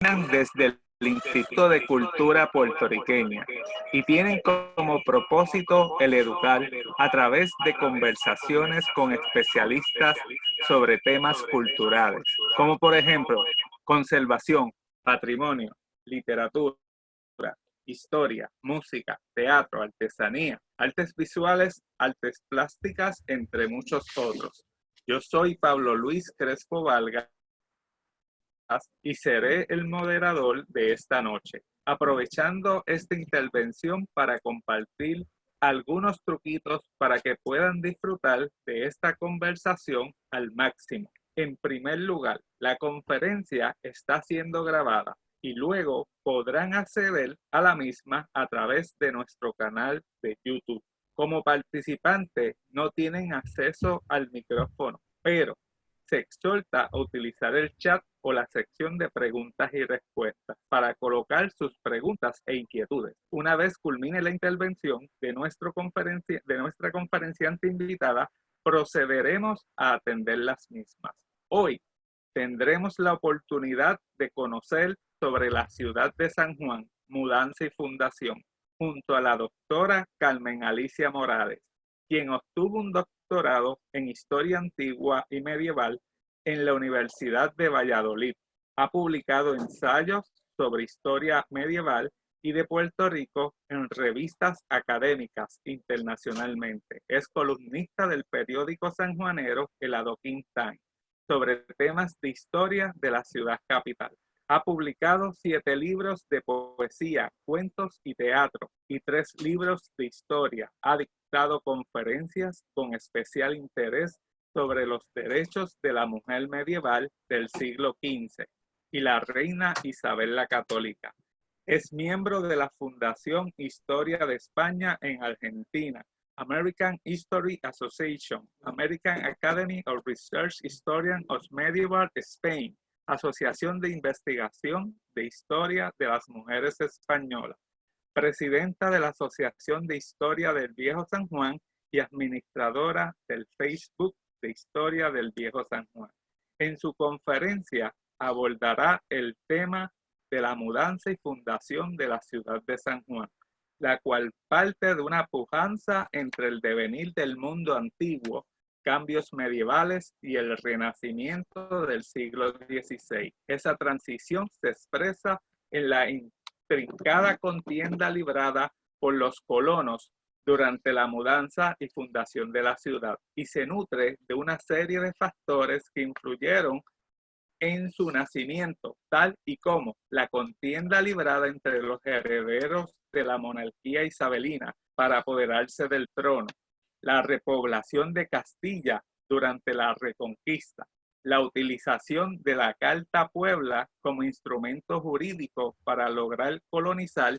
desde el Instituto de Cultura Puertorriqueña y tienen como propósito el educar a través de conversaciones con especialistas sobre temas culturales, como por ejemplo conservación, patrimonio, literatura, historia, música, teatro, artesanía, artes visuales, artes plásticas, entre muchos otros. Yo soy Pablo Luis Crespo Vargas y seré el moderador de esta noche, aprovechando esta intervención para compartir algunos truquitos para que puedan disfrutar de esta conversación al máximo. En primer lugar, la conferencia está siendo grabada y luego podrán acceder a la misma a través de nuestro canal de YouTube. Como participantes no tienen acceso al micrófono, pero se exhorta a utilizar el chat o la sección de preguntas y respuestas para colocar sus preguntas e inquietudes. Una vez culmine la intervención de nuestra conferenciante invitada, procederemos a atender las mismas. Hoy tendremos la oportunidad de conocer sobre la ciudad de San Juan, mudanza y fundación, junto a la doctora Carmen Alicia Morales, quien obtuvo un doctorado en Historia Antigua y Medieval en la Universidad de Valladolid. Ha publicado ensayos sobre historia medieval y de Puerto Rico en revistas académicas internacionalmente. Es columnista del periódico sanjuanero El Adoquín Times sobre temas de historia de la ciudad capital. Ha publicado 7 libros de poesía, cuentos y teatro y 3 libros de historia. Ha dictado conferencias con especial interés sobre los derechos de la mujer medieval del siglo XV y la reina Isabel la Católica. Es miembro de la Fundación Historia de España en Argentina, American History Association, American Academy of Research Historian of Medieval Spain, Asociación de Investigación de Historia de las Mujeres Españolas, presidenta de la Asociación de Historia del Viejo San Juan y administradora del Facebook de Historia del Viejo San Juan. En su conferencia abordará el tema de la mudanza y fundación de la ciudad de San Juan, la cual parte de una pujanza entre el devenir del mundo antiguo, cambios medievales y el renacimiento del siglo XVI. Esa transición se expresa en la intrincada contienda librada por los colonos durante la mudanza y fundación de la ciudad y se nutre de una serie de factores que influyeron en su nacimiento, tal y como la contienda librada entre los herederos de la monarquía isabelina para apoderarse del trono, la repoblación de Castilla durante la Reconquista, la utilización de la Carta Puebla como instrumento jurídico para lograr colonizar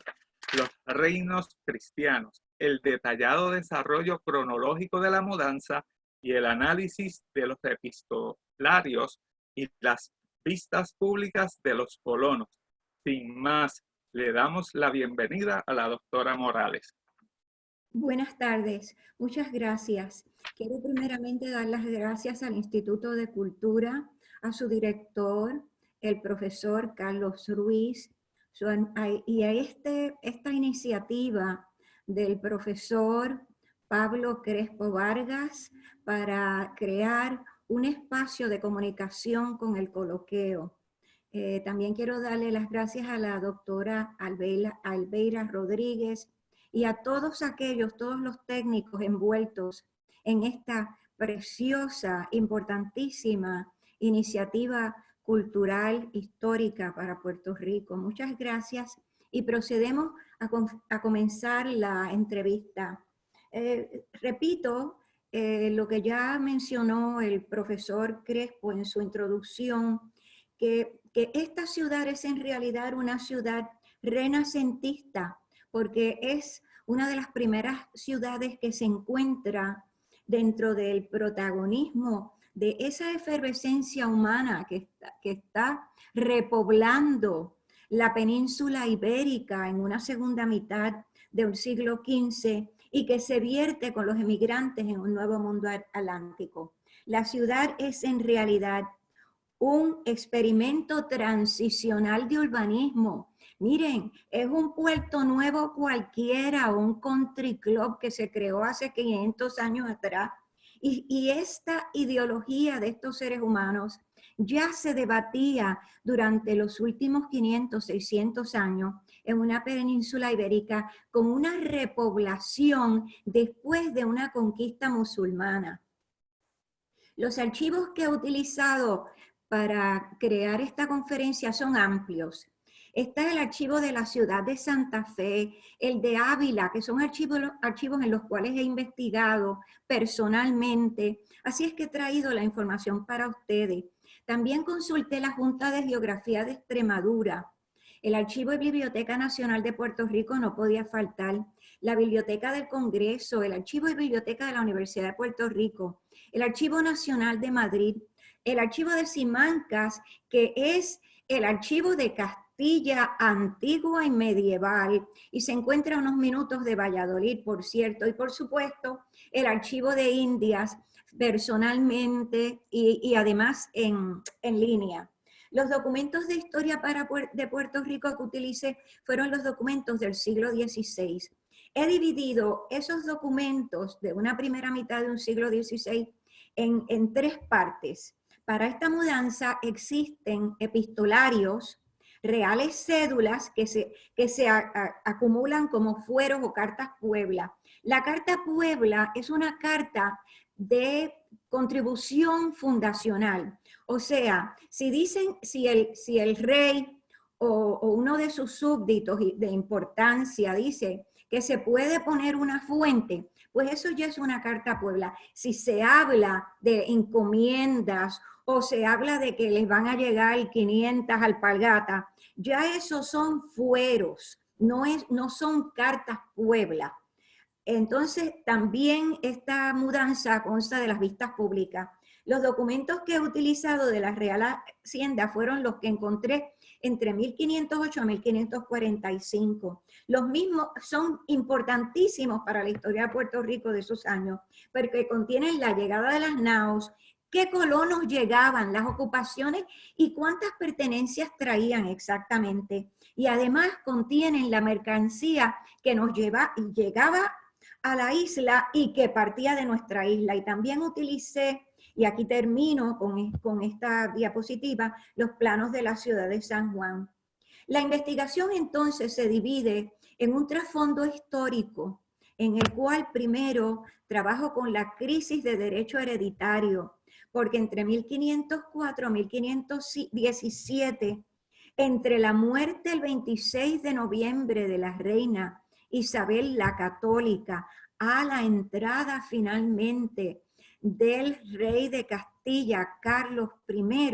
los reinos cristianos, el detallado desarrollo cronológico de la mudanza y el análisis de los epistolarios y las vistas públicas de los colonos. Sin más, le damos la bienvenida a la doctora Morales. Buenas tardes, muchas gracias. Quiero primeramente dar las gracias al Instituto de Cultura, a su director, el profesor Carlos Ruiz, y a esta iniciativa del profesor Pablo Crespo Vargas para crear un espacio de comunicación con el coloqueo. También quiero darle las gracias a la doctora Albeira Rodríguez y a todos los técnicos envueltos en esta preciosa, importantísima iniciativa cultural histórica para Puerto Rico. Muchas gracias y procedemos a comenzar la entrevista. Repito lo que ya mencionó el profesor Crespo en su introducción, que esta ciudad es en realidad una ciudad renacentista, porque es una de las primeras ciudades que se encuentra dentro del protagonismo de esa efervescencia humana que está repoblando la península ibérica en una segunda mitad del siglo XV y que se vierte con los emigrantes en un nuevo mundo atlántico. La ciudad es en realidad un experimento transicional de urbanismo. Miren, es un Puerto Nuevo cualquiera, un country club que se creó hace 500 años atrás. Y esta ideología de estos seres humanos ya se debatía durante los últimos 500, 600 años en una península ibérica con una repoblación después de una conquista musulmana. Los archivos que he utilizado para crear esta conferencia son amplios. Está el archivo de la ciudad de Santa Fe, el de Ávila, que son archivos en los cuales he investigado personalmente. Así es que he traído la información para ustedes. También consulté la Junta de Geografía de Extremadura. El Archivo y Biblioteca Nacional de Puerto Rico no podía faltar. La Biblioteca del Congreso, el Archivo y Biblioteca de la Universidad de Puerto Rico, el Archivo Nacional de Madrid, el Archivo de Simancas, que es el archivo de Castilla antigua y medieval, y se encuentra a unos minutos de Valladolid, por cierto, y por supuesto el Archivo de Indias, personalmente y además en línea. Los documentos de historia de Puerto Rico que utilicé fueron los documentos del siglo XVI. He dividido esos documentos de una primera mitad de un siglo XVI en tres partes. Para esta mudanza existen epistolarios, reales cédulas que se acumulan como fueros o cartas Puebla. La carta Puebla es una carta de contribución fundacional. O sea, si dicen, si el rey o uno de sus súbditos de importancia dice que se puede poner una fuente, pues eso ya es una carta Puebla. Si se habla de encomiendas o se habla de que les van a llegar 500 alpargatas, ya esos son fueros, no son cartas Puebla. Entonces, también esta mudanza consta de las vistas públicas. Los documentos que he utilizado de la Real Hacienda fueron los que encontré entre 1508 a 1545. Los mismos son importantísimos para la historia de Puerto Rico de esos años, porque contienen la llegada de las naos, qué colonos llegaban, las ocupaciones y cuántas pertenencias traían exactamente. Y además contienen la mercancía que nos llegaba a la isla y que partía de nuestra isla. Y también utilicé, y aquí termino con esta diapositiva, los planos de la ciudad de San Juan. La investigación entonces se divide en un trasfondo histórico, en el cual primero trabajo con la crisis de derecho hereditario, porque entre 1504 y 1517, entre la muerte el 26 de noviembre de la reina Isabel la Católica a la entrada finalmente del rey de Castilla, Carlos I,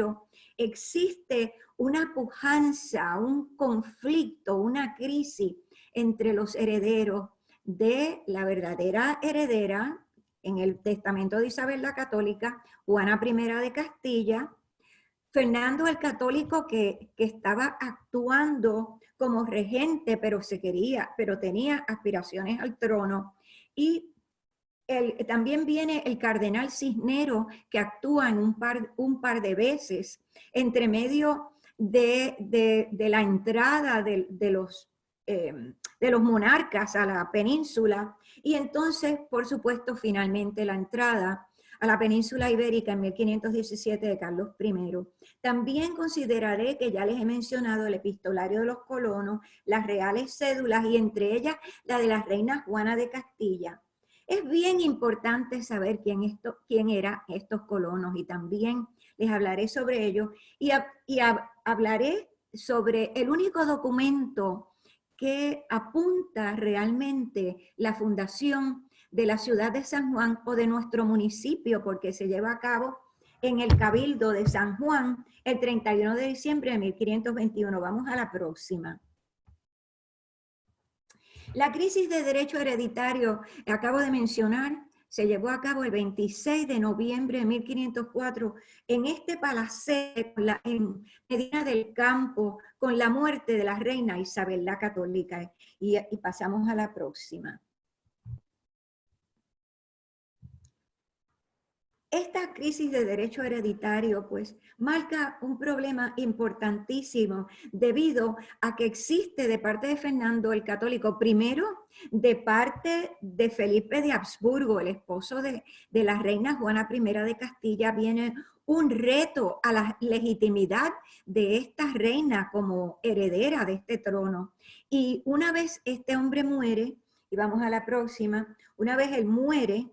existe una pujanza, un conflicto, una crisis entre los herederos de la verdadera heredera en el testamento de Isabel la Católica, Juana I de Castilla, Fernando el Católico que estaba actuando como regente, pero tenía aspiraciones al trono, y también viene el cardenal Cisneros, que actúa en un par de veces entre medio de la entrada de los monarcas a la península, y entonces, por supuesto, finalmente la entrada a la península ibérica en 1517 de Carlos I. También consideraré que ya les he mencionado el epistolario de los colonos, las reales cédulas y entre ellas la de la reina Juana de Castilla. Es bien importante saber quién eran estos colonos, y también les hablaré sobre ello y hablaré sobre el único documento que apunta realmente la fundación de la ciudad de San Juan o de nuestro municipio, porque se lleva a cabo en el Cabildo de San Juan el 31 de diciembre de 1521. Vamos a la próxima. La crisis de derecho hereditario que acabo de mencionar se llevó a cabo el 26 de noviembre de 1504 en este palacete en Medina del Campo, con la muerte de la reina Isabel la Católica. Y pasamos a la próxima. Esta crisis de derecho hereditario pues marca un problema importantísimo debido a que existe de parte de Fernando el Católico, primero de parte de Felipe de Habsburgo, el esposo de la reina Juana I de Castilla, viene un reto a la legitimidad de esta reina como heredera de este trono. Y una vez este hombre muere, y vamos a la próxima, una vez él muere,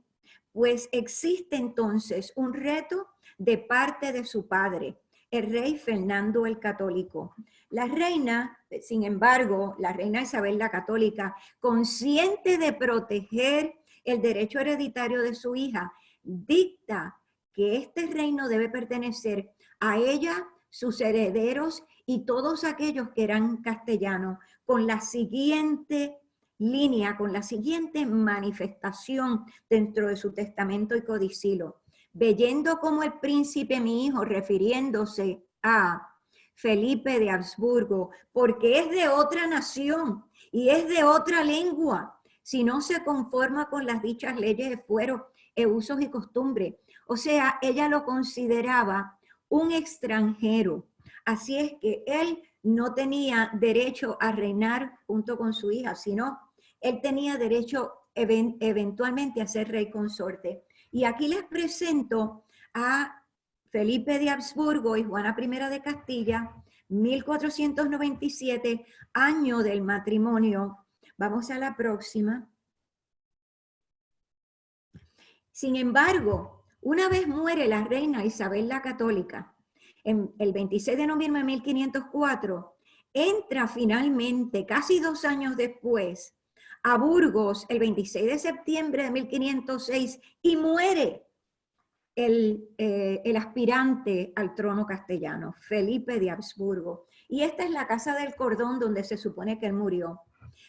pues existe entonces un reto de parte de su padre, el rey Fernando el Católico. La reina, sin embargo, la reina Isabel la Católica, consciente de proteger el derecho hereditario de su hija, dicta que este reino debe pertenecer a ella, sus herederos y todos aquellos que eran castellanos, con la siguiente línea, con la siguiente manifestación dentro de su testamento y codicilo. Veyendo como el príncipe mi hijo, refiriéndose a Felipe de Habsburgo, porque es de otra nación y es de otra lengua, si no se conforma con las dichas leyes de fuero, usos y costumbres. O sea, ella lo consideraba un extranjero. Así es que él no tenía derecho a reinar junto con su hija, sino él tenía derecho eventualmente a ser rey consorte. Y aquí les presento a Felipe de Habsburgo y Juana I de Castilla, 1497, año del matrimonio. Vamos a la próxima. Sin embargo, una vez muere la reina Isabel la Católica, el 26 de noviembre de 1504, entra finalmente, casi 2 años después, a Burgos el 26 de septiembre de 1506 y muere el aspirante al trono castellano, Felipe de Habsburgo. Y esta es la casa del Cordón donde se supone que él murió.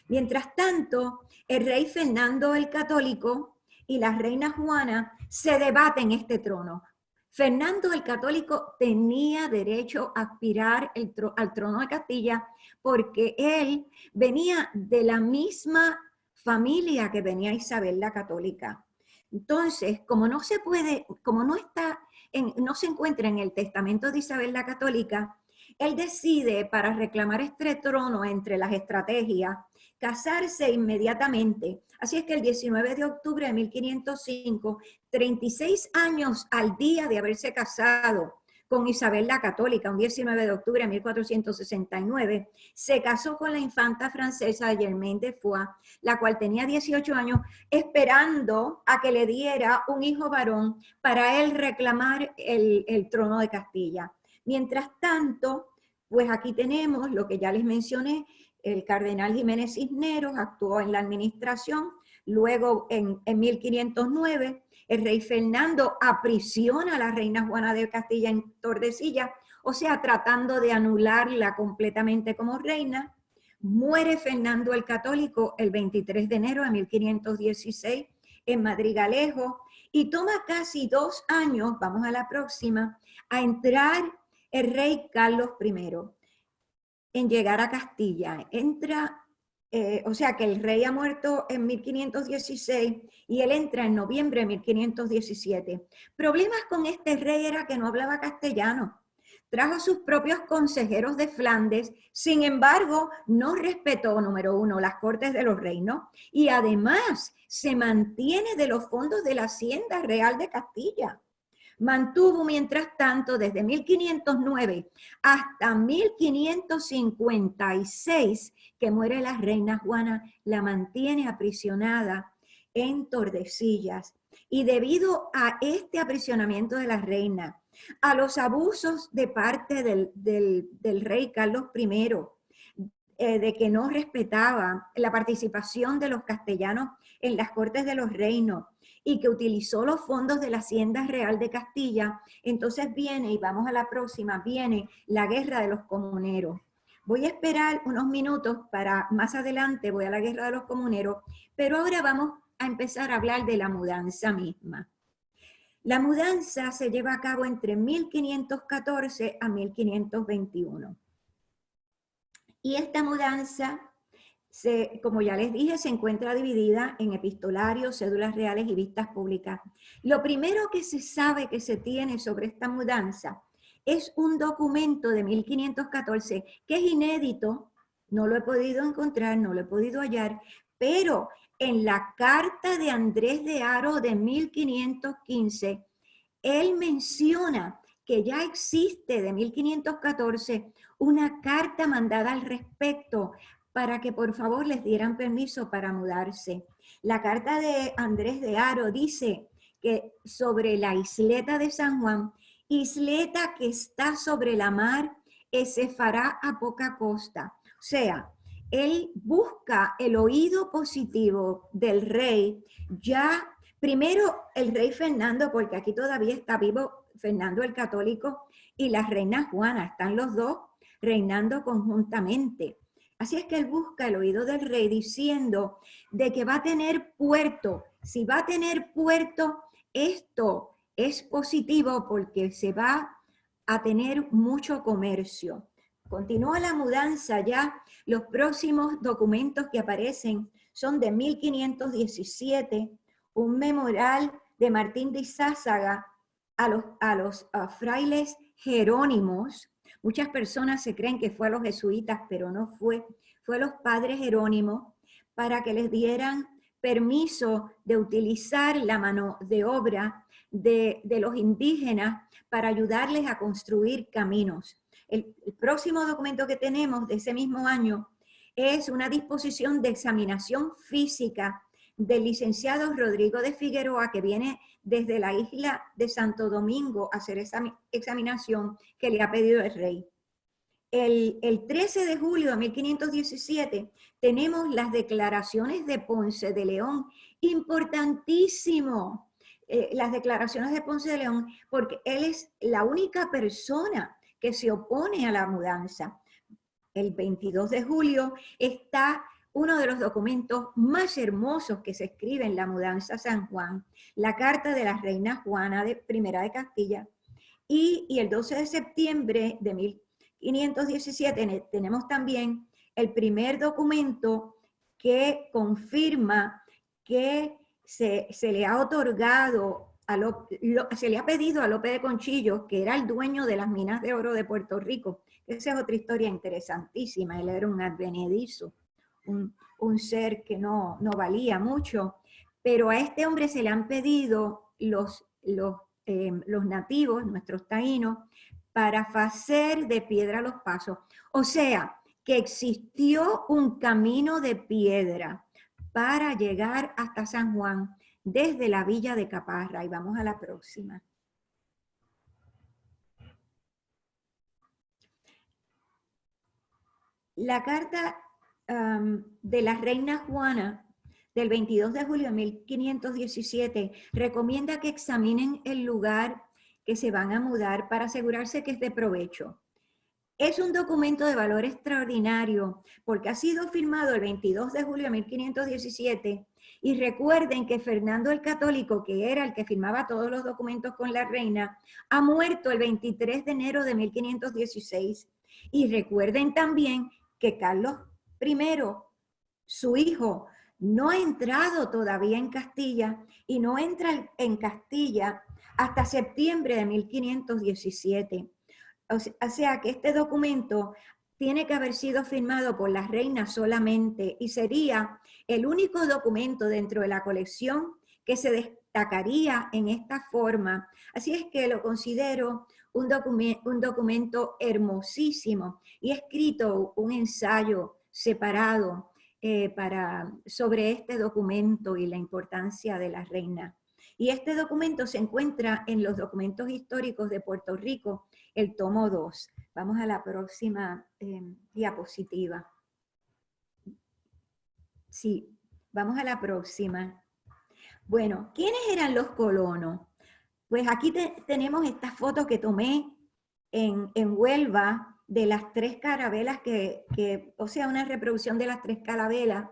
Mientras tanto, el rey Fernando el Católico y la reina Juana se debaten este trono. Fernando el Católico tenía derecho a aspirar al trono de Castilla porque él venía de la misma familia que venía Isabel la Católica. Entonces, como no se puede, como no se encuentra en el testamento de Isabel la Católica, él decide, para reclamar este trono entre las estrategias, casarse inmediatamente. Así es que el 19 de octubre de 1505, 36 años al día de haberse casado con Isabel la Católica, un 19 de octubre de 1469, se casó con la infanta francesa Germaine de Foix, la cual tenía 18 años, esperando a que le diera un hijo varón para él reclamar el trono de Castilla. Mientras tanto, pues aquí tenemos lo que ya les mencioné, el cardenal Jiménez Cisneros actuó en la administración, luego en 1509 el rey Fernando aprisiona a la reina Juana de Castilla en Tordesillas, o sea, tratando de anularla completamente como reina. Muere Fernando el Católico el 23 de enero de 1516 en Madrigalejo y toma casi 2 años, vamos a la próxima, a entrar el rey Carlos I en llegar a Castilla. O sea que el rey ha muerto en 1516 y él entra en noviembre de 1517. Problemas con este rey era que no hablaba castellano. Trajo a sus propios consejeros de Flandes, sin embargo, no respetó, número 1, las cortes de los reinos y además se mantiene de los fondos de la Hacienda Real de Castilla. Mantuvo, mientras tanto, desde 1509 hasta 1556, que muere la reina Juana, la mantiene aprisionada en Tordesillas. Y debido a este aprisionamiento de la reina, a los abusos de parte del rey Carlos I, de que no respetaba la participación de los castellanos en las cortes de los reinos, y que utilizó los fondos de la Hacienda Real de Castilla, entonces viene, y vamos a la próxima, viene la Guerra de los Comuneros. Voy a esperar unos minutos para más adelante, voy a la Guerra de los Comuneros, pero ahora vamos a empezar a hablar de la mudanza misma. La mudanza se lleva a cabo entre 1514 a 1521. Y esta mudanza como ya les dije, se encuentra dividida en epistolarios, cédulas reales y vistas públicas. Lo primero que se sabe que se tiene sobre esta mudanza es un documento de 1514 que es inédito, no lo he podido encontrar, no lo he podido hallar, pero en la carta de Andrés de Haro de 1515, él menciona que ya existe de 1514 una carta mandada al respecto para que por favor les dieran permiso para mudarse. La carta de Andrés de Haro dice que sobre la isleta de San Juan, isleta que está sobre la mar, se fará a poca costa. O sea, él busca el oído positivo del rey, ya primero el rey Fernando, porque aquí todavía está vivo Fernando el Católico y la reina Juana, están los dos reinando conjuntamente. Así es que él busca el oído del rey diciendo de que va a tener puerto. Si va a tener puerto, esto es positivo porque se va a tener mucho comercio. Continúa la mudanza ya. Los próximos documentos que aparecen son de 1517, un memorial de Martín de Isázaga a los frailes jerónimos. Muchas personas se creen que fue a los jesuitas, pero no fue. Fue a los padres jerónimos para que les dieran permiso de utilizar la mano de obra de los indígenas para ayudarles a construir caminos. El próximo documento que tenemos de ese mismo año es una disposición de examinación física del licenciado Rodrigo de Figueroa, que viene desde la isla de Santo Domingo a hacer esa examinación que le ha pedido el rey. El 13 de julio de 1517 tenemos las declaraciones de Ponce de León, importantísimo, las declaraciones de Ponce de León, porque él es la única persona que se opone a la mudanza. El 22 de julio está uno de los documentos más hermosos que se escribe en la mudanza a San Juan, la carta de la reina Juana I de Castilla, y el 12 de septiembre de 1517 tenemos también el primer documento que confirma que se le ha otorgado, se le ha pedido a Lope de Conchillos, que era el dueño de las minas de oro de Puerto Rico. Esa es otra historia interesantísima. Él era un advenedizo, un ser que no valía mucho, pero a este hombre se le han pedido los nativos, nuestros taínos, para hacer de piedra los pasos. O sea, que existió un camino de piedra para llegar hasta San Juan desde la villa de Caparra. Y vamos a la próxima. La carta de la reina Juana del 22 de julio de 1517 recomienda que examinen el lugar que se van a mudar para asegurarse que es de provecho. Es un documento de valor extraordinario porque ha sido firmado el 22 de julio de 1517 y recuerden que Fernando el Católico, que era el que firmaba todos los documentos con la reina, ha muerto el 23 de enero de 1516. Y recuerden también que Carlos I, su hijo, no ha entrado todavía en Castilla y no entra en Castilla hasta septiembre de 1517. O sea que este documento tiene que haber sido firmado por la reina solamente y sería el único documento dentro de la colección que se destacaría en esta forma. Así es que lo considero un documento hermosísimo y he escrito un ensayo separado sobre este documento y la importancia de la reina. Y este documento se encuentra en los documentos históricos de Puerto Rico, el tomo 2. Vamos a la próxima diapositiva. Sí, vamos a la próxima. Bueno, ¿quiénes eran los colonos? Pues aquí tenemos estas fotos que tomé en Huelva de las 3 carabelas o sea, una reproducción de las 3 carabelas.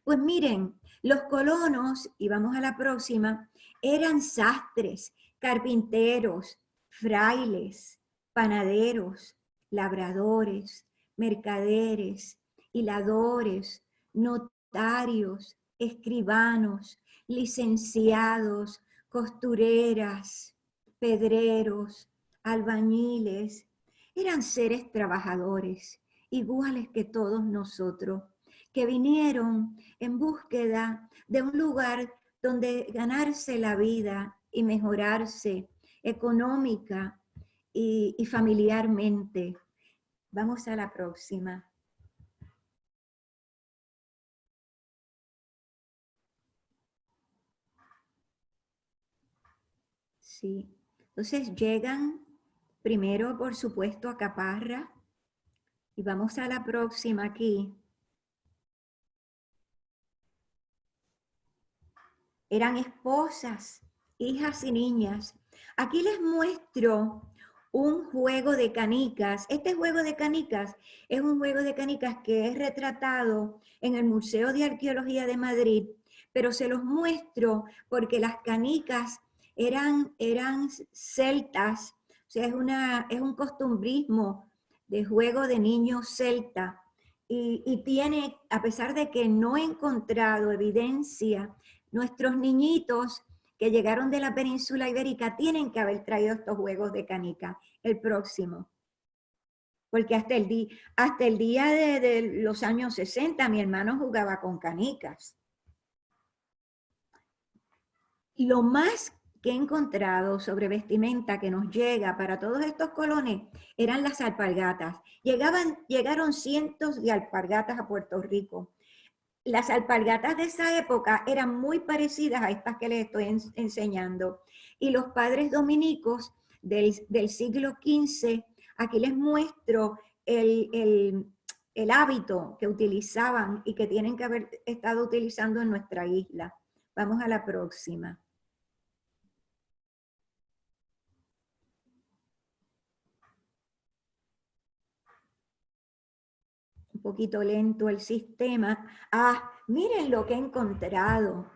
Pues miren, los colonos, y vamos a la próxima, eran sastres, carpinteros, frailes, panaderos, labradores, mercaderes, hiladores, notarios, escribanos, licenciados, costureras, pedreros, albañiles. Eran seres trabajadores, iguales que todos nosotros, que vinieron en búsqueda de un lugar donde ganarse la vida y mejorarse económica y familiarmente. Vamos a la próxima. Sí. Entonces llegan primero, por supuesto, a Caparra. Y vamos a la próxima aquí. Eran esposas, hijas y niñas. Aquí les muestro un juego de canicas. Este juego de canicas es un juego de canicas que es retratado en el Museo de Arqueología de Madrid, pero se los muestro porque las canicas eran celtas, o sea, es un costumbrismo de juego de niños celta, y tiene, a pesar de que no he encontrado evidencia, nuestros niñitos que llegaron de la península ibérica tienen que haber traído estos juegos de canica. El próximo. Porque hasta el día de los años 60 mi hermano jugaba con canicas. Lo más que he encontrado sobre vestimenta que nos llega para todos estos colones eran las alpargatas. Llegaron cientos de alpargatas a Puerto Rico. Las alpargatas de esa época eran muy parecidas a estas que les estoy enseñando. Y los padres dominicos del siglo XV, aquí les muestro el hábito que utilizaban y que tienen que haber estado utilizando en nuestra isla. Vamos a la próxima. Un poquito lento el sistema. Ah, miren lo que he encontrado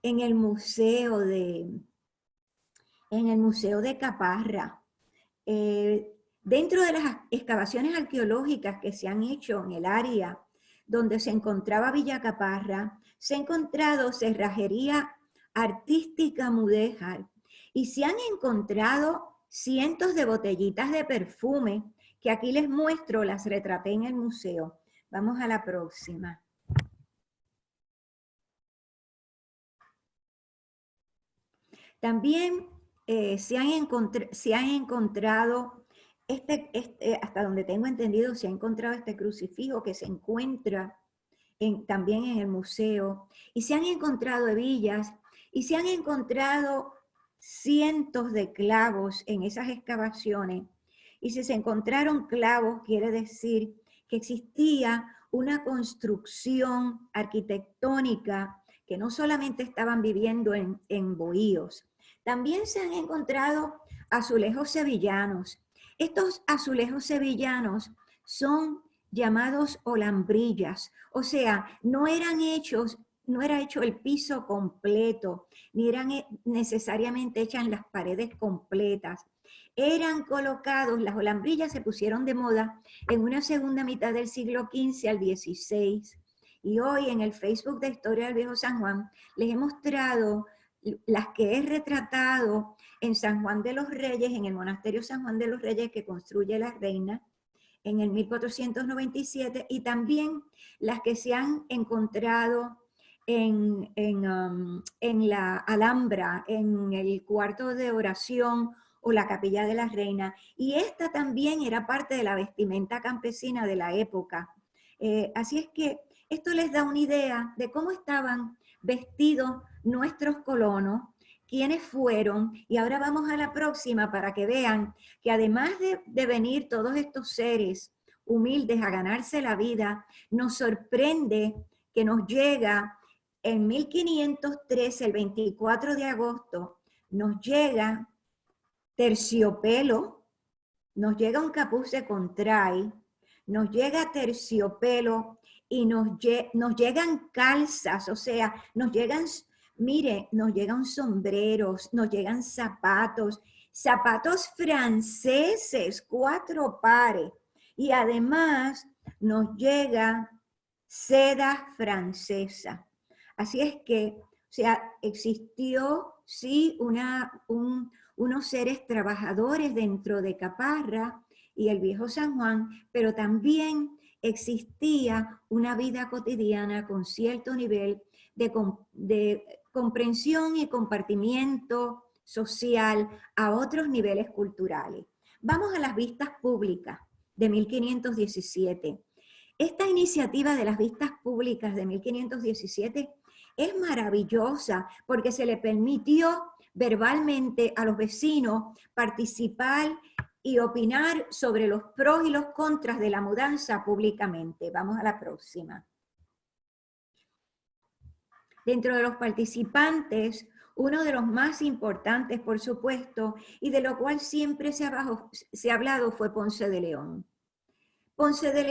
en el museo de Caparra. Dentro de las excavaciones arqueológicas que se han hecho en el área donde se encontraba Villa Caparra, se ha encontrado cerrajería artística mudéjar y se han encontrado cientos de botellitas de perfume que aquí les muestro, las retraté en el museo. Vamos a la próxima. También se han encontrado, hasta donde tengo entendido, se ha encontrado este crucifijo que se encuentra también en el museo, y se han encontrado hebillas, y se han encontrado cientos de clavos en esas excavaciones. Y si se encontraron clavos, quiere decir que existía una construcción arquitectónica que no solamente estaban viviendo en bohíos. También se han encontrado azulejos sevillanos. Estos azulejos sevillanos son llamados olambrillas, o sea, no era hecho el piso completo, ni eran necesariamente hechas las paredes completas. Eran colocados, las olambrillas se pusieron de moda en una segunda mitad del siglo XV al XVI. Y hoy en el Facebook de Historia del Viejo San Juan les he mostrado las que he retratado en San Juan de los Reyes, en el monasterio San Juan de los Reyes que construye la reina en el 1497, y también las que se han encontrado en la Alhambra, en el cuarto de oración o la capilla de la reina. Y esta también era parte de la vestimenta campesina de la época. Así es que esto les da una idea de cómo estaban vestidos nuestros colonos, quiénes fueron, y ahora vamos a la próxima para que vean que además de venir todos estos seres humildes a ganarse la vida, nos sorprende que nos llega en 1513, el 24 de agosto, nos llega terciopelo, nos llega un capuz de contrai, nos llega terciopelo y nos llegan calzas, o sea, nos llegan, mire, nos llegan sombreros, nos llegan zapatos franceses, 4 pares, y además nos llega seda francesa. Así es que, o sea, existió, sí, unos seres trabajadores dentro de Caparra y el Viejo San Juan, pero también existía una vida cotidiana con cierto nivel de comprensión y compartimiento social a otros niveles culturales. Vamos a las vistas públicas de 1517. Esta iniciativa de las vistas públicas de 1517 es maravillosa porque se le permitió verbalmente a los vecinos participar y opinar sobre los pros y los contras de la mudanza públicamente. Vamos a la próxima. Dentro de los participantes, uno de los más importantes, por supuesto, y de lo cual siempre se ha hablado, fue Ponce de León. Ponce de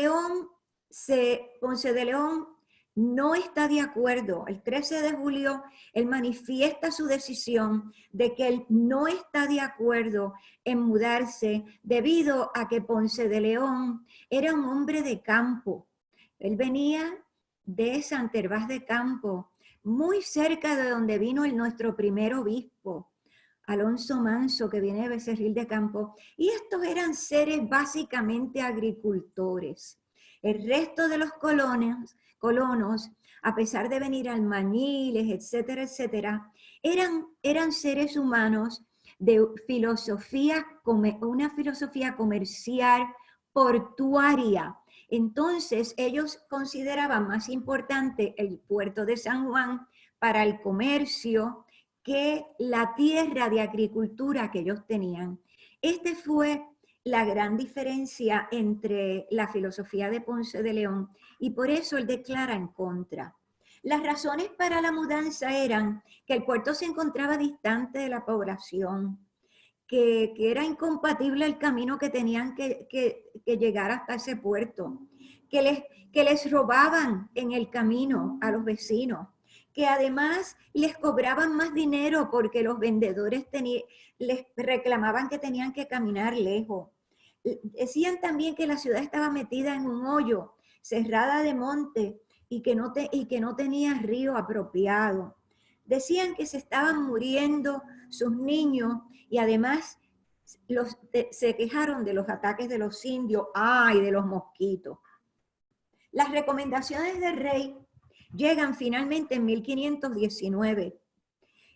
León no está de acuerdo. El 13 de julio, él manifiesta su decisión de que él no está de acuerdo en mudarse debido a que Ponce de León era un hombre de campo. Él venía de San Gervás de Campo, muy cerca de donde vino nuestro primer obispo, Alonso Manso, que viene de Becerril de Campo, y estos eran seres básicamente agricultores. El resto de los colonos, a pesar de venir albañiles, etcétera, etcétera, eran seres humanos de una filosofía comercial portuaria. Entonces, ellos consideraban más importante el puerto de San Juan para el comercio que la tierra de agricultura que ellos tenían. Esta fue la gran diferencia entre la filosofía de Ponce de León y por eso él declara en contra. Las razones para la mudanza eran que el puerto se encontraba distante de la población, que era incompatible el camino que tenían que llegar hasta ese puerto, que les robaban en el camino a los vecinos, que además les cobraban más dinero porque los vendedores les reclamaban que tenían que caminar lejos. Decían también que la ciudad estaba metida en un hoyo, cerrada de monte y que no tenía río apropiado. Decían que se estaban muriendo sus niños y además se quejaron de los ataques de los indios y de los mosquitos. Las recomendaciones del rey llegan finalmente en 1519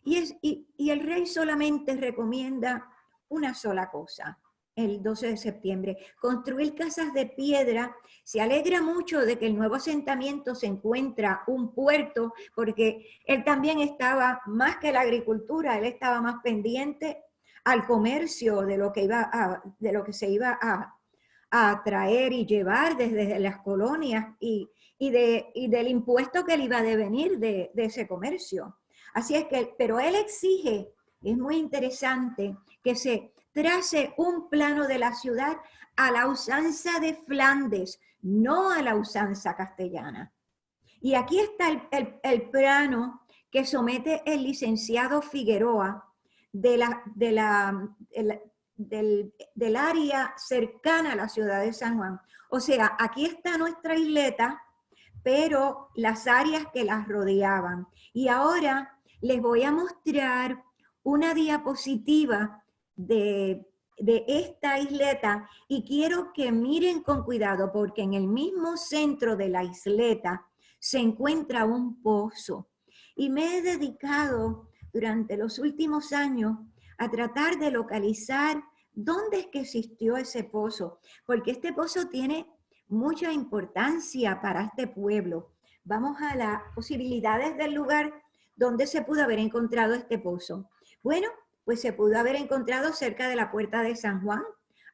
y el rey solamente recomienda una sola cosa, el 12 de septiembre, construir casas de piedra. Se alegra mucho de que el nuevo asentamiento se encuentra un puerto, porque él también estaba, más que la agricultura, él estaba más pendiente al comercio de lo que se iba a traer y llevar desde las colonias y del impuesto que le iba a devenir de ese comercio. Así es que, pero él exige, es muy interesante, que se trace un plano de la ciudad a la usanza de Flandes, no a la usanza castellana. Y aquí está el plano que somete el licenciado Figueroa del área cercana a la ciudad de San Juan. O sea, aquí está nuestra isleta, pero las áreas que las rodeaban. Y ahora les voy a mostrar una diapositiva de esta isleta y quiero que miren con cuidado porque en el mismo centro de la isleta se encuentra un pozo. Y me he dedicado durante los últimos años a tratar de localizar dónde es que existió ese pozo, porque este pozo tiene mucha importancia para este pueblo. Vamos a las posibilidades del lugar donde se pudo haber encontrado este pozo. Bueno, pues se pudo haber encontrado cerca de la puerta de San Juan.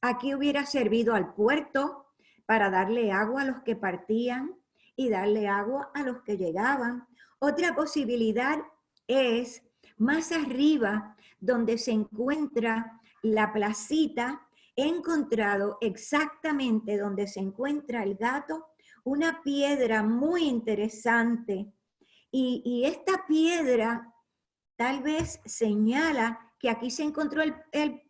Aquí hubiera servido al puerto para darle agua a los que partían y darle agua a los que llegaban. Otra posibilidad es más arriba, donde se encuentra la placita. He encontrado exactamente donde se encuentra el gato una piedra muy interesante y esta piedra tal vez señala que aquí se encontró el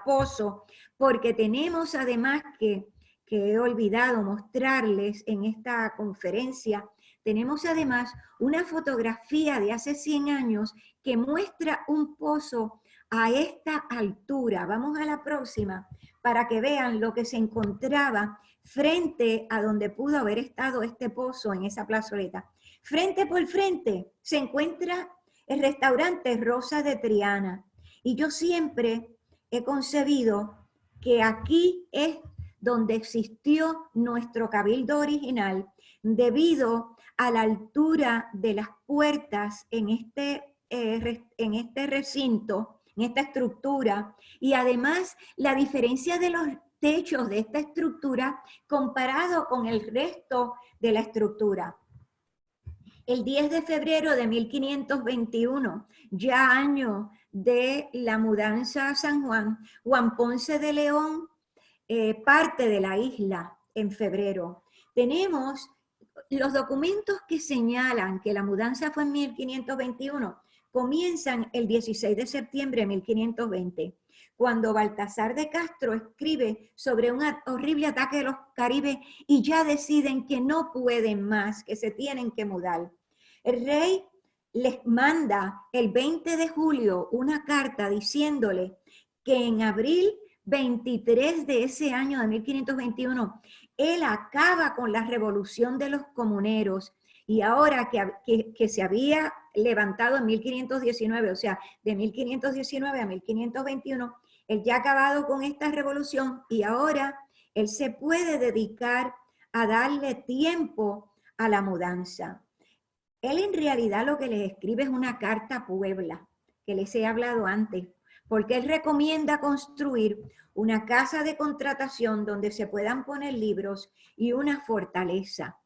pozo, porque tenemos además que que he olvidado mostrarles en esta conferencia, tenemos además una fotografía de hace 100 años que muestra un pozo a esta altura. Vamos a la próxima para que vean lo que se encontraba frente a donde pudo haber estado este pozo en esa plazoleta. Frente por frente se encuentra el restaurante Rosa de Triana. Y yo siempre he concebido que aquí es donde existió nuestro cabildo original, debido a la altura de las puertas en este recinto, en esta estructura, y además la diferencia de los techos de esta estructura comparado con el resto de la estructura. El 10 de febrero de 1521, ya año de la mudanza a San Juan, Juan Ponce de León parte de la isla en febrero. Tenemos los documentos que señalan que la mudanza fue en 1521, comienzan el 16 de septiembre de 1520, cuando Baltasar de Castro escribe sobre un horrible ataque de los caribes y ya deciden que no pueden más, que se tienen que mudar. El rey les manda el 20 de julio una carta diciéndole que en abril 23 de ese año de 1521, él acaba con la revolución de los comuneros y ahora que se había levantado en 1519, o sea, de 1519 a 1521, él ya ha acabado con esta revolución y ahora él se puede dedicar a darle tiempo a la mudanza. Él en realidad lo que les escribe es una carta a Puebla, que les he hablado antes, porque él recomienda construir una casa de contratación donde se puedan poner libros y una fortaleza.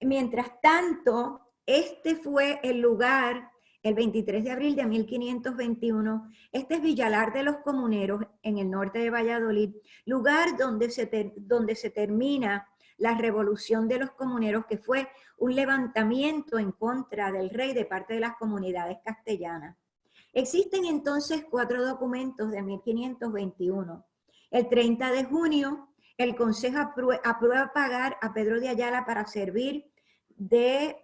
Mientras tanto, este fue el lugar, el 23 de abril de 1521, este es Villalar de los Comuneros, en el norte de Valladolid, lugar donde se termina la revolución de los comuneros, que fue un levantamiento en contra del rey de parte de las comunidades castellanas. Existen entonces 4 documentos de 1521. El 30 de junio, el Consejo aprueba pagar a Pedro de Ayala para servir de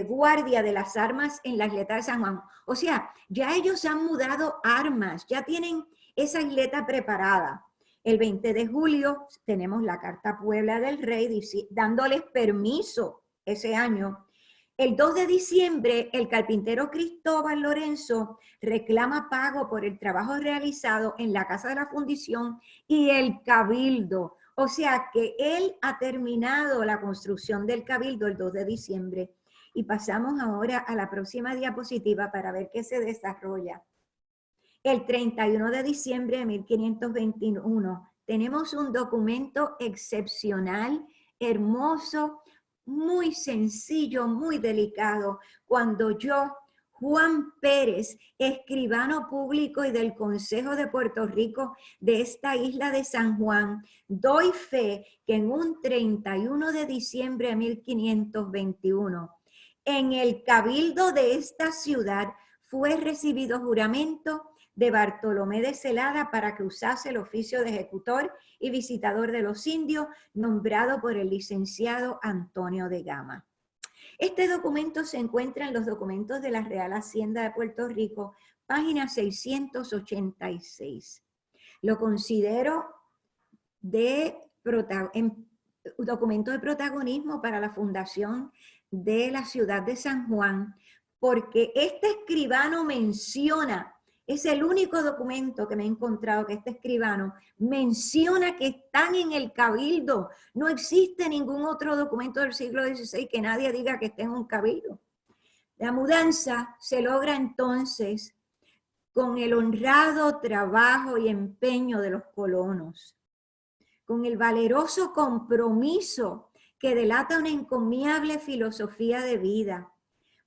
guardia de las armas en la isleta de San Juan. O sea, ya ellos han mudado armas, ya tienen esa isleta preparada. El 20 de julio tenemos la Carta a Puebla del Rey dándoles permiso ese año. El 2 de diciembre, el carpintero Cristóbal Lorenzo reclama pago por el trabajo realizado en la Casa de la Fundición y el Cabildo. O sea que él ha terminado la construcción del Cabildo el 2 de diciembre. Y pasamos ahora a la próxima diapositiva para ver qué se desarrolla. El 31 de diciembre de 1521 tenemos un documento excepcional, hermoso, muy sencillo, muy delicado, cuando yo, Juan Pérez, escribano público y del Consejo de Puerto Rico de esta isla de San Juan, doy fe que en un 31 de diciembre de 1521, en el cabildo de esta ciudad fue recibido juramento de Bartolomé de Celada para que usase el oficio de ejecutor y visitador de los indios, nombrado por el licenciado Antonio de Gama. Este documento se encuentra en los documentos de la Real Hacienda de Puerto Rico, página 686. Lo considero documento de protagonismo para la fundación de la ciudad de San Juan, porque este escribano menciona, es el único documento que me he encontrado que este escribano menciona que están en el cabildo. No existe ningún otro documento del siglo XVI que nadie diga que esté en un cabildo. La mudanza se logra entonces con el honrado trabajo y empeño de los colonos, con el valeroso compromiso que delata una encomiable filosofía de vida,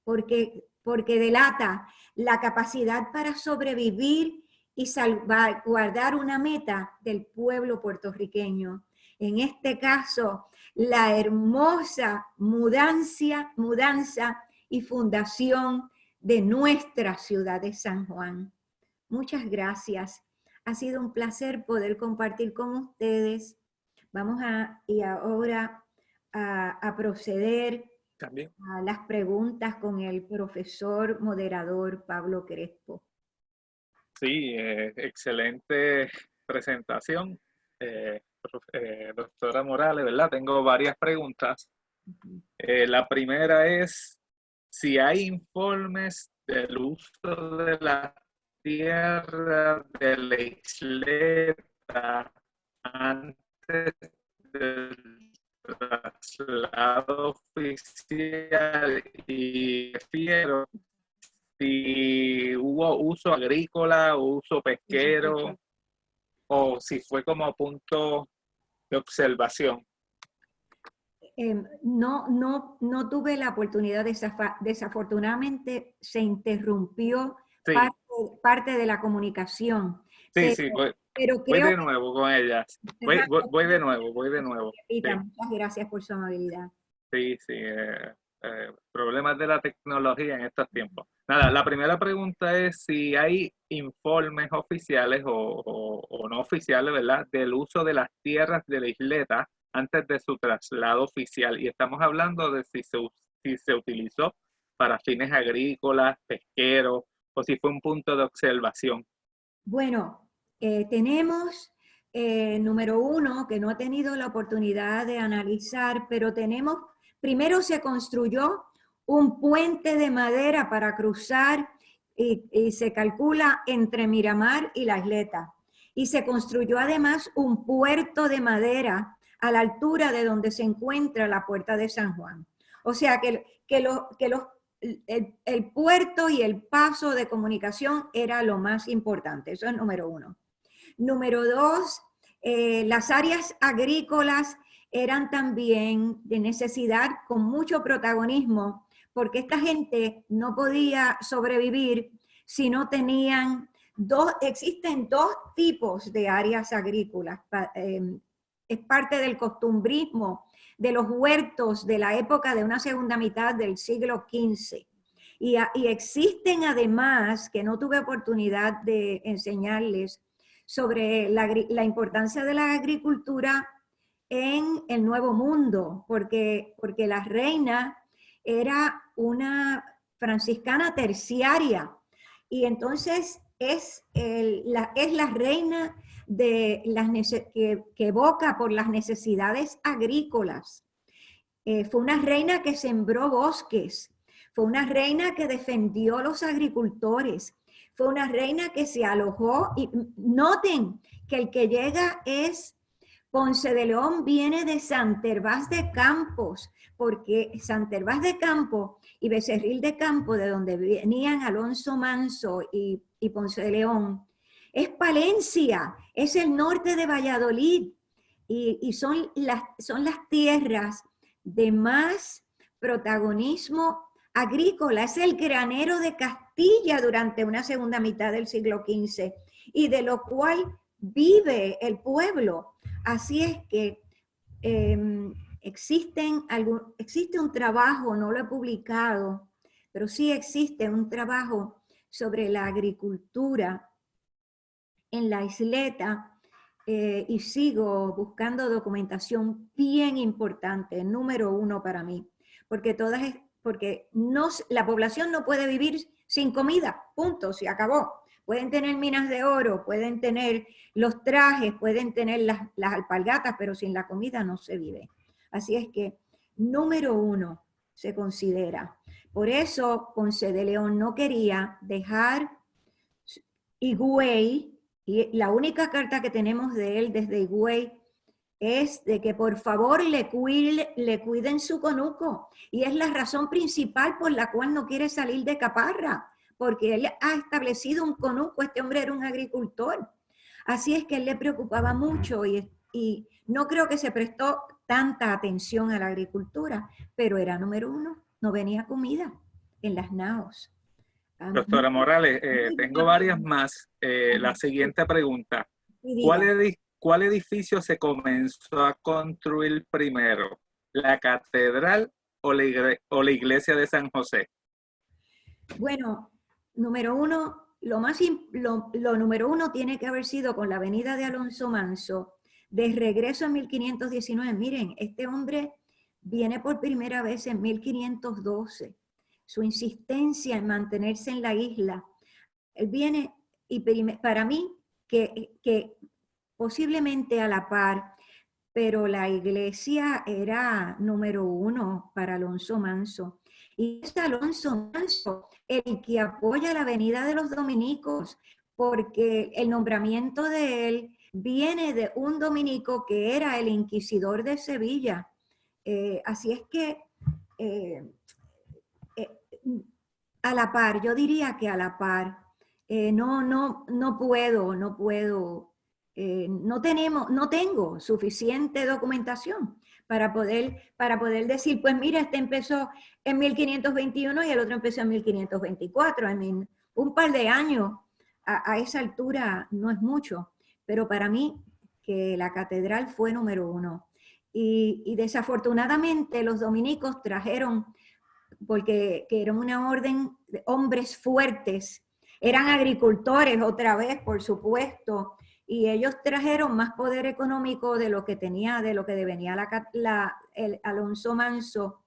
porque delata la capacidad para sobrevivir y salvaguardar una meta del pueblo puertorriqueño. En este caso, la hermosa mudanza y fundación de nuestra ciudad de San Juan. Muchas gracias. Ha sido un placer poder compartir con ustedes. Y ahora a proceder También. a las preguntas con el profesor moderador Pablo Crespo. Sí, excelente presentación, doctora Morales, ¿verdad? Tengo varias preguntas. La primera es si hay informes del uso de la tierra de la isleta antes del traslado oficial, y refiero si hubo uso agrícola o uso pesquero o si fue como punto de observación. No tuve la oportunidad, desafortunadamente se interrumpió Sí, parte de la comunicación, sí, pero voy creo de nuevo con ellas. Voy de nuevo. que Sí, muchas gracias por su amabilidad. sí, problemas de la tecnología en estos tiempos. Nada, la primera pregunta es si hay informes oficiales o no oficiales, ¿verdad?, del uso de las tierras de la isleta antes de su traslado oficial. Y estamos hablando de si se utilizó para fines agrícolas, pesqueros, o si fue un punto de observación. Bueno, tenemos, número uno, que no he tenido la oportunidad de analizar, pero primero se construyó un puente de madera para cruzar y se calcula entre Miramar y La Isleta. Y se construyó además un puerto de madera a la altura de donde se encuentra la Puerta de San Juan. O sea el puerto y el paso de comunicación era lo más importante. Eso es número uno. Número dos, las áreas agrícolas eran también de necesidad con mucho protagonismo, porque esta gente no podía sobrevivir si no tenían existen dos tipos de áreas agrícolas. Es parte del costumbrismo de los huertos de la época de una segunda mitad del siglo XV. Y existen además, que no tuve oportunidad de enseñarles, sobre la importancia de la agricultura en el Nuevo Mundo, porque la reina era una franciscana terciaria y entonces es la reina de que evoca por las necesidades agrícolas. Fue una reina que sembró bosques, fue una reina que defendió a los agricultores, fue una reina que se alojó. Y noten que el que llega es Ponce de León, viene de Santervás de Campos, porque Santervás de Campos y Becerril de Campos, de donde venían Alonso Manso y Ponce de León, es Palencia, es el norte de Valladolid, y son las tierras de más protagonismo agrícola. Es el granero de Castilla durante una segunda mitad del siglo XV y de lo cual vive el pueblo. Así es que existe un trabajo, no lo he publicado, pero sí existe un trabajo sobre la agricultura en la isleta, y sigo buscando documentación bien importante, número uno para mí, porque la población no puede vivir sin comida, punto, se acabó. Pueden tener minas de oro, pueden tener los trajes, pueden tener las alpargatas, pero sin la comida no se vive. Así es que, número uno, se considera. Por eso Ponce de León no quería dejar Higüey, y la única carta que tenemos de él desde Higüey es de que por favor le cuiden su conuco. Y es la razón principal por la cual no quiere salir de Caparra, porque él ha establecido un conuco. Este hombre era un agricultor. Así es que él le preocupaba mucho y no creo que se prestó tanta atención a la agricultura, pero era número uno, no venía comida en las naos. Doctora Morales, tengo varias más. La siguiente pregunta, ¿cuál edificio se comenzó a construir primero? ¿La catedral o la iglesia de San José? Bueno, número uno, lo número uno tiene que haber sido con la avenida de Alonso Manso, De regreso en 1519, miren, este hombre viene por primera vez en 1512. Su insistencia en mantenerse en la isla. Él viene, y para mí, que posiblemente a la par, pero la iglesia era número uno para Alonso Manso. Y es Alonso Manso el que apoya la venida de los dominicos, porque el nombramiento de él viene de un dominico que era el inquisidor de Sevilla. Así es que eh, a la par, yo diría que a la par. No puedo, no tengo suficiente documentación para poder decir, pues mira, este empezó en 1521 y el otro empezó en 1524. Un par de años a esa altura no es mucho, pero para mí que la catedral fue número uno. Y desafortunadamente los dominicos trajeron, porque que eran una orden de hombres fuertes, eran agricultores otra vez, por supuesto, y ellos trajeron más poder económico de lo que tenía, de lo que venía el Alonso Manso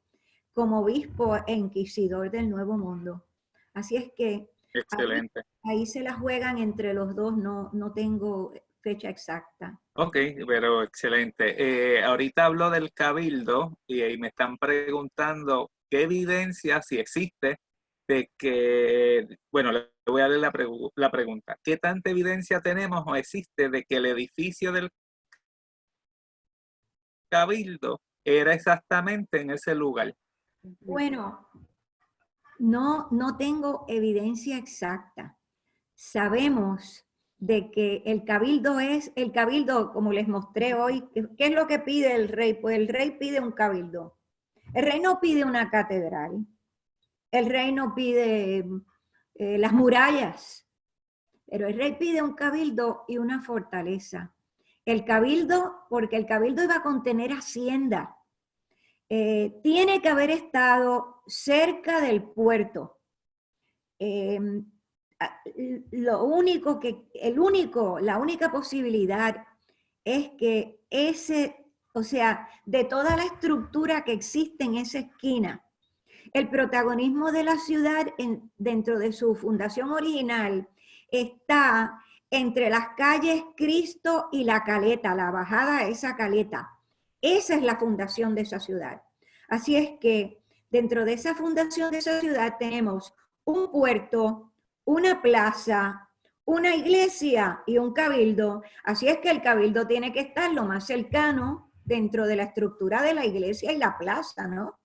como obispo e inquisidor del Nuevo Mundo. Así es que Excelente. ahí se la juegan entre los dos, no tengo fecha exacta. Ok, pero excelente. Ahorita hablo del cabildo y ahí me están preguntando qué evidencia, si existe, de que, bueno, le voy a dar la pregunta. ¿Qué tanta evidencia tenemos o existe de que el edificio del cabildo era exactamente en ese lugar? Bueno, no tengo evidencia exacta. Sabemos de que el cabildo, como les mostré hoy, ¿qué es lo que pide el rey? Pues el rey pide un cabildo. El rey no pide una catedral. El rey no pide las murallas. Pero el rey pide un cabildo y una fortaleza. El cabildo, porque el cabildo iba a contener hacienda. Tiene que haber estado cerca del puerto. La única posibilidad es que de toda la estructura que existe en esa esquina, el protagonismo de la ciudad dentro de su fundación original está entre las calles Cristo y la Caleta, la bajada a esa caleta. Esa es la fundación de esa ciudad. Así es que dentro de esa fundación de esa ciudad tenemos un puerto, una plaza, una iglesia y un cabildo. Así es que el cabildo tiene que estar lo más cercano dentro de la estructura de la iglesia y la plaza, ¿no?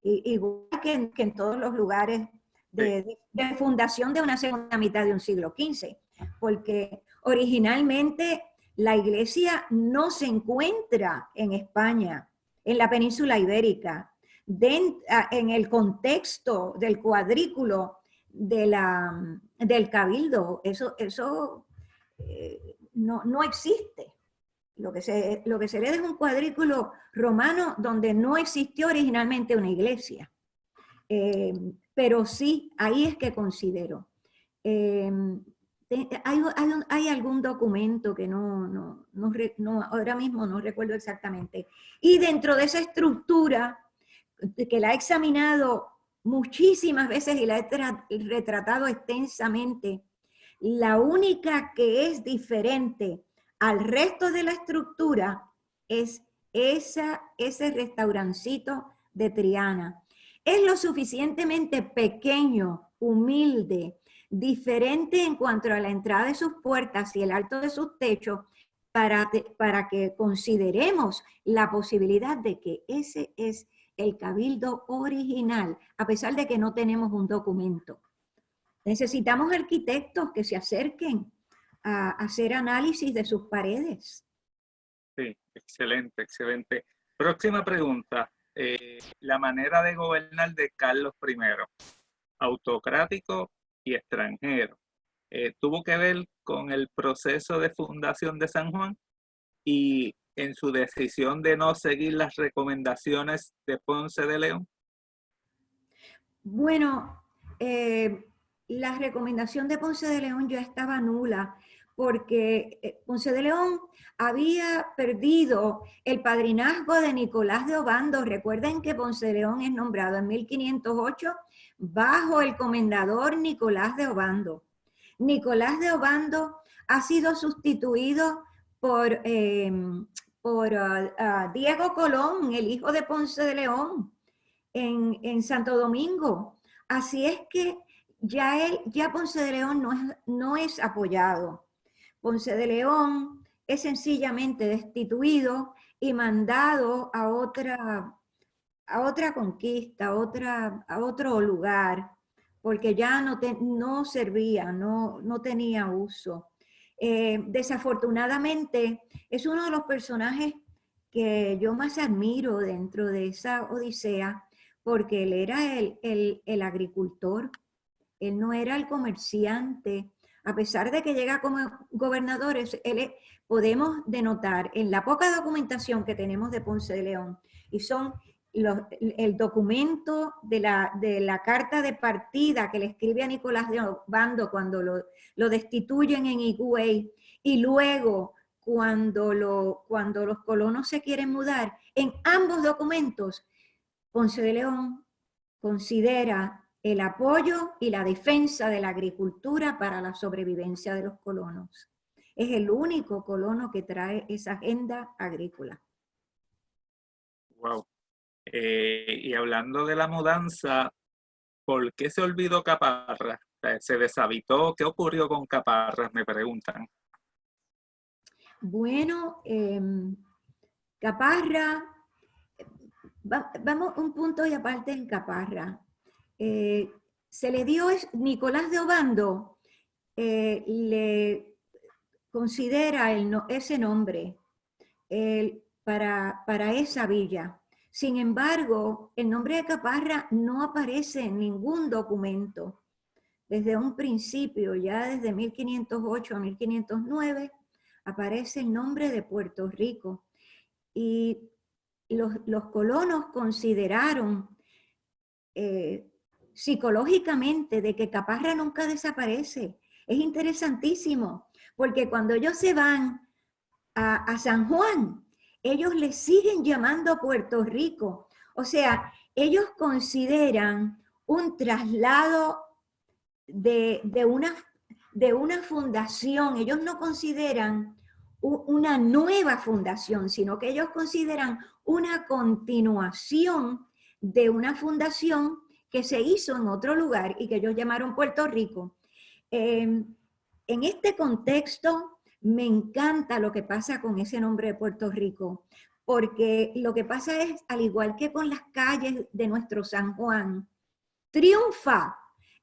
Igual que en todos los lugares de fundación de una segunda mitad de un siglo XV, porque originalmente la iglesia no se encuentra en España, en la península ibérica, en el contexto del cuadrículo del cabildo. Eso no existe. Lo que se hereda es un cuadrículo romano donde no existió originalmente una iglesia. Pero sí, ahí es que considero. Hay algún documento que ahora mismo no recuerdo exactamente. Y dentro de esa estructura, que la he examinado muchísimas veces y la he retratado extensamente, la única que es diferente al resto de la estructura es ese restaurancito de Triana. Es lo suficientemente pequeño, humilde, diferente en cuanto a la entrada de sus puertas y el alto de sus techos, para que consideremos la posibilidad de que ese es el cabildo original, a pesar de que no tenemos un documento. Necesitamos arquitectos que se acerquen a hacer análisis de sus paredes. Sí, excelente, excelente. Próxima pregunta. La manera de gobernar de Carlos I, autocrático y extranjero, tuvo que ver con el proceso de fundación de San Juan y en su decisión de no seguir las recomendaciones de Ponce de León. Bueno, la recomendación de Ponce de León ya estaba nula, porque Ponce de León había perdido el padrinazgo de Nicolás de Obando. Recuerden que Ponce de León es nombrado en 1508 bajo el comendador Nicolás de Obando. Nicolás de Obando ha sido sustituido por Diego Colón, el hijo de Ponce de León, en Santo Domingo. Así es que ya Ponce de León no es apoyado. Ponce de León es sencillamente destituido y mandado a otra conquista, a otro lugar, porque ya no servía, no tenía uso. Desafortunadamente, es uno de los personajes que yo más admiro dentro de esa odisea, porque él era el agricultor, él no era el comerciante. A pesar de que llega como gobernador, podemos denotar en la poca documentación que tenemos de Ponce de León, y son el documento de la carta de partida que le escribe a Nicolás de Obando cuando lo destituyen en Higüey, y luego cuando los colonos se quieren mudar. En ambos documentos, Ponce de León considera el apoyo y la defensa de la agricultura para la sobrevivencia de los colonos. Es el único colono que trae esa agenda agrícola. Wow. Y hablando de la mudanza, ¿por qué se olvidó Caparra? ¿Se deshabitó? ¿Qué ocurrió con Caparra? Me preguntan. Bueno, Caparra, vamos un punto y aparte en Caparra. Se le dio, Nicolás de Obando le considera ese nombre para esa villa. Sin embargo, el nombre de Caparra no aparece en ningún documento. Desde un principio, ya desde 1508 a 1509, aparece el nombre de Puerto Rico. Y los colonos consideraron psicológicamente de que Caparra nunca desaparece. Es interesantísimo, porque cuando ellos se van a San Juan, ellos le siguen llamando Puerto Rico. O sea, ellos consideran un traslado de una fundación. Ellos no consideran una nueva fundación, sino que ellos consideran una continuación de una fundación que se hizo en otro lugar y que ellos llamaron Puerto Rico. En este contexto, me encanta lo que pasa con ese nombre de Puerto Rico, porque lo que pasa es, al igual que con las calles de nuestro San Juan, triunfa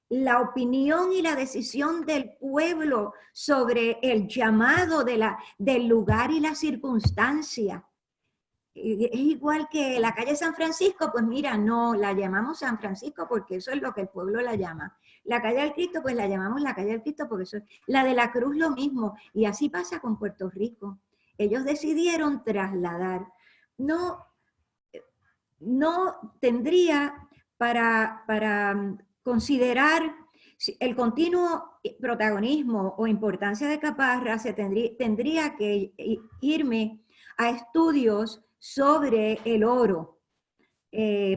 la opinión y la decisión del pueblo sobre el llamado del lugar y la circunstancia. Es igual que la calle San Francisco, pues mira, no la llamamos San Francisco porque eso es lo que el pueblo la llama. La calle del Cristo, pues la llamamos la calle del Cristo porque eso es. La de la Cruz lo mismo. Y así pasa con Puerto Rico. Ellos decidieron trasladar. No tendría para considerar el continuo protagonismo o importancia de Caparra, tendría que irme a estudios sobre el oro,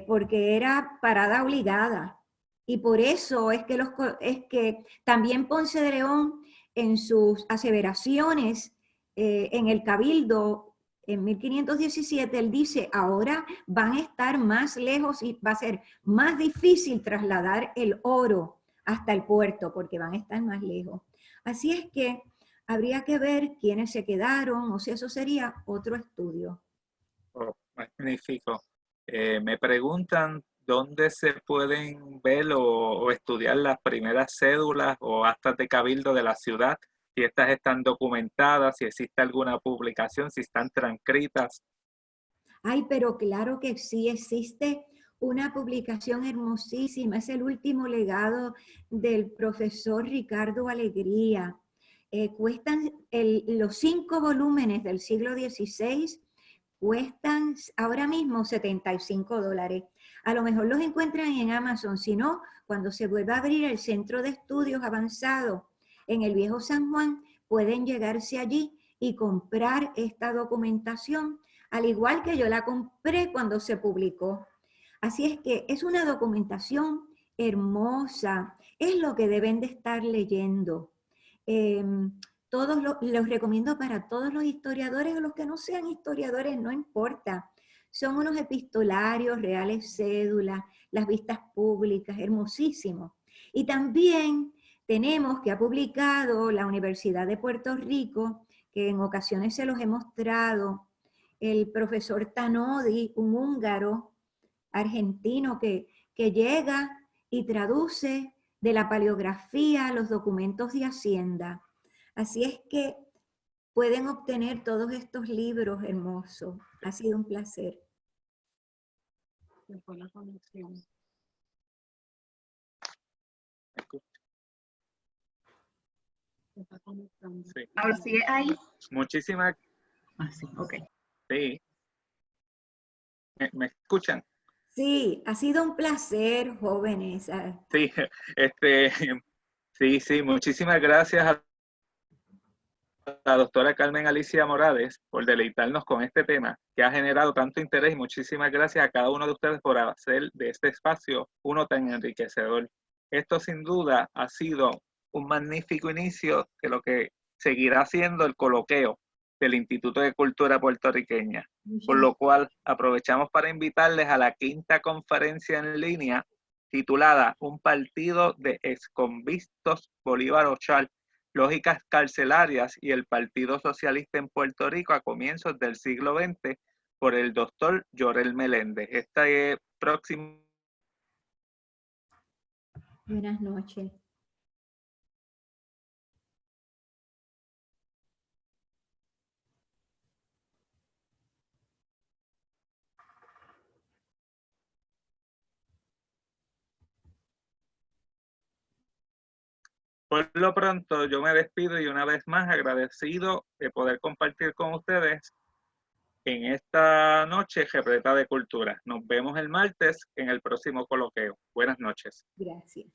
porque era parada obligada. Y por eso es que también Ponce de León, en sus aseveraciones en el Cabildo, en 1517, él dice, ahora van a estar más lejos y va a ser más difícil trasladar el oro hasta el puerto, porque van a estar más lejos. Así es que habría que ver quiénes se quedaron, o sea, eso sería otro estudio. Oh, magnífico. Me preguntan dónde se pueden ver o estudiar las primeras cédulas o actas de cabildo de la ciudad, si estas están documentadas, si existe alguna publicación, si están transcritas. Ay, pero claro que sí existe una publicación hermosísima, es el último legado del profesor Ricardo Alegría. Cuestan los 5 volúmenes del siglo XVI, cuestan ahora mismo $75. A lo mejor los encuentran en Amazon, si no, cuando se vuelva a abrir el Centro de Estudios Avanzados en el Viejo San Juan, pueden llegarse allí y comprar esta documentación, al igual que yo la compré cuando se publicó. Así es que es una documentación hermosa, es lo que deben de estar leyendo. Los recomiendo para todos los historiadores o los que no sean historiadores, no importa. Son unos epistolarios, reales cédulas, las vistas públicas, hermosísimos. Y también tenemos que ha publicado la Universidad de Puerto Rico, que en ocasiones se los he mostrado, el profesor Tanodi, un húngaro argentino que llega y traduce de la paleografía los documentos de Hacienda. Así es que pueden obtener todos estos libros hermosos. Ha sido un placer. Fue la conexión. Está conectando. Sí. Ahora sigue ahí. Muchísimas, Ah, sí, ok. sí. ¿Me escuchan? Sí, ha sido un placer, jóvenes. Sí, sí, muchísimas gracias a la doctora Carmen Alicia Morales por deleitarnos con este tema que ha generado tanto interés, y muchísimas gracias a cada uno de ustedes por hacer de este espacio uno tan enriquecedor. Esto sin duda ha sido un magnífico inicio de lo que seguirá siendo el coloqueo del Instituto de Cultura Puertorriqueña, por lo cual aprovechamos para invitarles a la 5ª conferencia en línea titulada Un partido de exconvictos Bolívar Ochal, lógicas carcelarias y el Partido Socialista en Puerto Rico a comienzos del siglo XX, por el doctor Yorel Meléndez. Esta es próxima. Buenas noches. Por lo pronto, yo me despido y una vez más agradecido de poder compartir con ustedes en esta noche repleta de cultura. Nos vemos el martes en el próximo coloqueo. Buenas noches. Gracias.